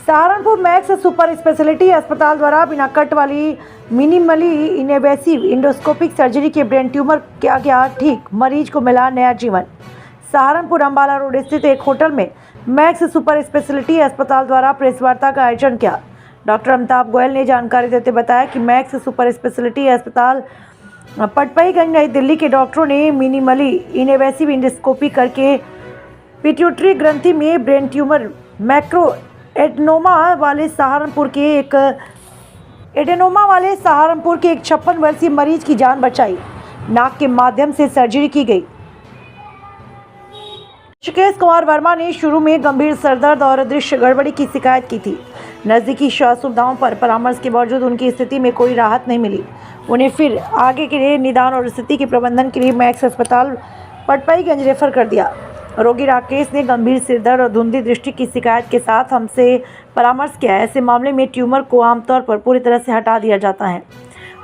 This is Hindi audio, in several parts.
सहारनपुर मैक्स सुपर स्पेशलिटी अस्पताल द्वारा बिना कट वाली मिनिमली इन्वेसिव इंडोस्कोपिक सर्जरी के ब्रेन ट्यूमर किया गया ठीक, मरीज को मिला नया जीवन। सहारनपुर अम्बाला रोड स्थित एक होटल में मैक्स सुपर स्पेशलिटी अस्पताल द्वारा प्रेस वार्ता का आयोजन किया। डॉक्टर अमिताभ गोयल ने जानकारी देते बताया कि मैक्स सुपर स्पेशलिटी अस्पताल पटपईगंज नई दिल्ली के डॉक्टरों ने मिनिमली इन्वेसिव इंडोस्कोपी करके पिट्यूटरी ग्रंथि में ब्रेन ट्यूमर मैक्रो एडेनोमा वाले सहारनपुर के एक 56 वर्षीय मरीज की जान बचाई। नाक के माध्यम से सर्जरी की गई। ऋषिकेश कुमार वर्मा ने शुरू में गंभीर सरदर्द और दृश्य गड़बड़ी की शिकायत की थी। नज़दीकी स्वास्थ्य सुविधाओं पर परामर्श के बावजूद उनकी स्थिति में कोई राहत नहीं मिली। उन्हें फिर आगे के लिए निदान और स्थिति के प्रबंधन के लिए मैक्स अस्पताल पटपईगंज रेफर कर दिया। रोगी राकेश ने गंभीर सिरदर्द और धुंधली दृष्टि की शिकायत के साथ हमसे परामर्श किया। ऐसे मामले में ट्यूमर को आमतौर पर पूरी तरह से हटा दिया जाता है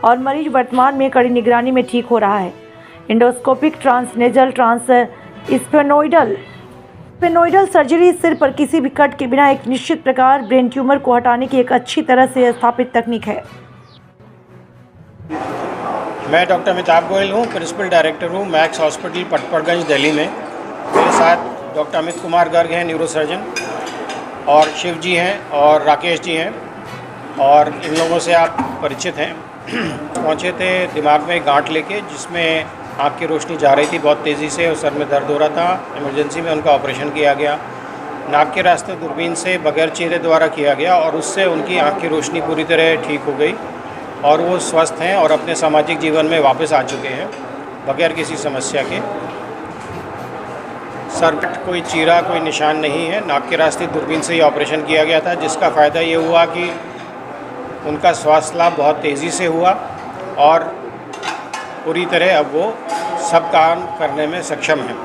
और मरीज वर्तमान में कड़ी निगरानी में ठीक हो रहा है। इंडोस्कोपिक ट्रांसनेजल स्फेनोइडल सर्जरी सिर पर किसी भी कट के बिना एक निश्चित प्रकार ब्रेन ट्यूमर को हटाने की एक अच्छी तरह से स्थापित तकनीक है। मैं डॉक्टर अमिताभ गोयल हूँ, प्रिंसिपल डायरेक्टर हूँ मैक्स हॉस्पिटल पटपड़गंज दिल्ली में। मेरे साथ डॉक्टर अमित कुमार गर्ग हैं, न्यूरोसर्जन, और शिव जी हैं और राकेश जी हैं, और इन लोगों से आप परिचित हैं। पहुँचे थे दिमाग में गांठ लेके, जिसमें आँख की रोशनी जा रही थी बहुत तेज़ी से और सर में दर्द हो रहा था। इमरजेंसी में उनका ऑपरेशन किया गया। नाक के रास्ते दूरबीन से बगैर चीरे द्वारा किया गया और उससे उनकी आँख की रोशनी पूरी तरह ठीक हो गई और वो स्वस्थ हैं और अपने सामाजिक जीवन में वापस आ चुके हैं बगैर किसी समस्या के। सर पर कोई चीरा, कोई निशान नहीं है। नाक के रास्ते दूरबीन से ही ऑपरेशन किया गया था, जिसका फ़ायदा ये हुआ कि उनका स्वास्थ्य लाभ बहुत तेज़ी से हुआ और पूरी तरह अब वो सब काम करने में सक्षम हैं।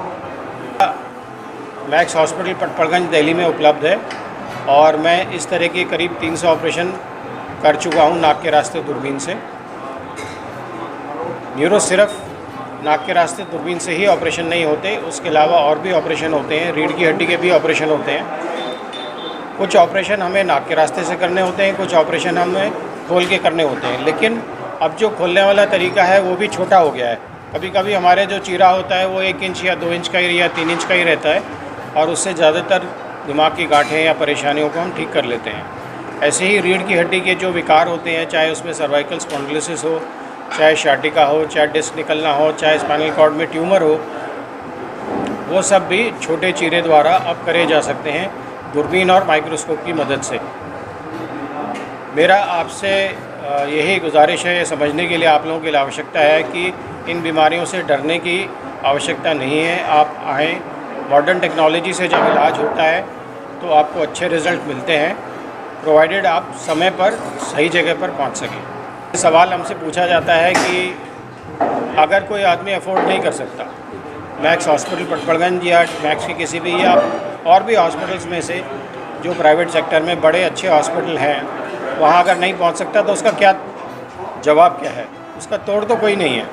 मैक्स हॉस्पिटल पटपड़गंज दिल्ली में उपलब्ध है और मैं इस तरह के करीब 300 ऑपरेशन कर चुका हूँ नाक के रास्ते दूरबीन से। न्यूरो सिर्फ नाक के रास्ते दूरबीन से ही ऑपरेशन नहीं होते, उसके अलावा और भी ऑपरेशन होते हैं। रीढ़ की हड्डी के भी ऑपरेशन होते हैं। कुछ ऑपरेशन हमें नाक के रास्ते से करने होते हैं, कुछ ऑपरेशन हमें खोल के करने होते हैं। लेकिन अब जो खोलने वाला तरीका है वो भी छोटा हो गया है। कभी कभी हमारे जो चीरा होता है वो 1 इंच या 2 इंच का ही या 3 इंच का ही रहता है और उससे ज़्यादातर दिमाग की गांठें या परेशानियों को हम ठीक कर लेते हैं। ऐसे ही रीढ़ की हड्डी के जो विकार होते हैं, चाहे उसमें सर्वाइकल स्पॉन्डिलोसिस हो, चाहे शाटिका हो, चाहे डिस्क निकलना हो, चाहे स्पाइनल कॉर्ड में ट्यूमर हो, वो सब भी छोटे चीरे द्वारा अब करे जा सकते हैं दूरबीन और माइक्रोस्कोप की मदद से। मेरा आपसे यही गुजारिश है, ये समझने के लिए आप लोगों की आवश्यकता है कि इन बीमारियों से डरने की आवश्यकता नहीं है। आप आएँ, मॉडर्न टेक्नोलॉजी से जब इलाज होता है तो आपको अच्छे रिज़ल्ट मिलते हैं, प्रोवाइडेड आप समय पर सही जगह पर पहुंच सकें। सवाल हमसे पूछा जाता है कि अगर कोई आदमी अफोर्ड नहीं कर सकता, मैक्स हॉस्पिटल पटपड़गंज या मैक्स के किसी भी या और भी हॉस्पिटल्स में से जो प्राइवेट सेक्टर में बड़े अच्छे हॉस्पिटल हैं, वहाँ अगर नहीं पहुँच सकता तो उसका क्या जवाब क्या है? उसका तोड़ तो कोई नहीं है।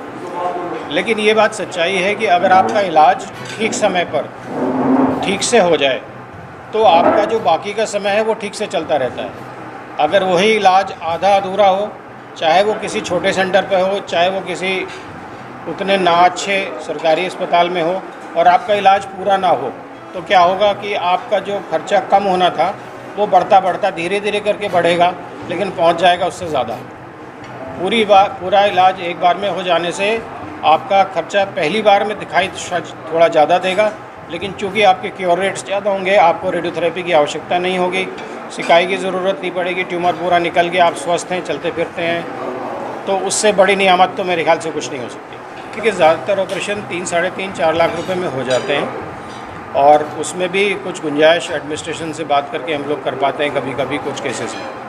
लेकिन ये बात सच्चाई है कि अगर आपका इलाज ठीक समय पर ठीक से हो जाए तो आपका जो बाकी का समय है वो ठीक से चलता रहता है। अगर वही इलाज आधा अधूरा हो, चाहे वो किसी छोटे सेंटर पे हो, चाहे वो किसी उतने ना अच्छे सरकारी अस्पताल में हो, और आपका इलाज पूरा ना हो, तो क्या होगा कि आपका जो खर्चा कम होना था वो बढ़ता बढ़ता धीरे धीरे करके बढ़ेगा, लेकिन पहुंच जाएगा उससे ज़्यादा। पूरा इलाज एक बार में हो जाने से आपका खर्चा पहली बार में दिखाई थोड़ा ज़्यादा देगा, लेकिन चूँकि आपके क्योर रेट्स ज़्यादा होंगे, आपको रेडियोथेरेपी की आवश्यकता नहीं होगी, सिकाई की ज़रूरत नहीं पड़ेगी, ट्यूमर पूरा निकल गया, आप स्वस्थ हैं, चलते फिरते हैं, तो उससे बड़ी नियामत तो मेरे ख्याल से कुछ नहीं हो सकती। क्योंकि ज़्यादातर ऑपरेशन 3, साढ़े 3, 4 लाख रुपए में हो जाते हैं और उसमें भी कुछ गुंजाइश एडमिनिस्ट्रेशन से बात करके हम लोग कर पाते हैं कभी कभी कुछ केसेस में।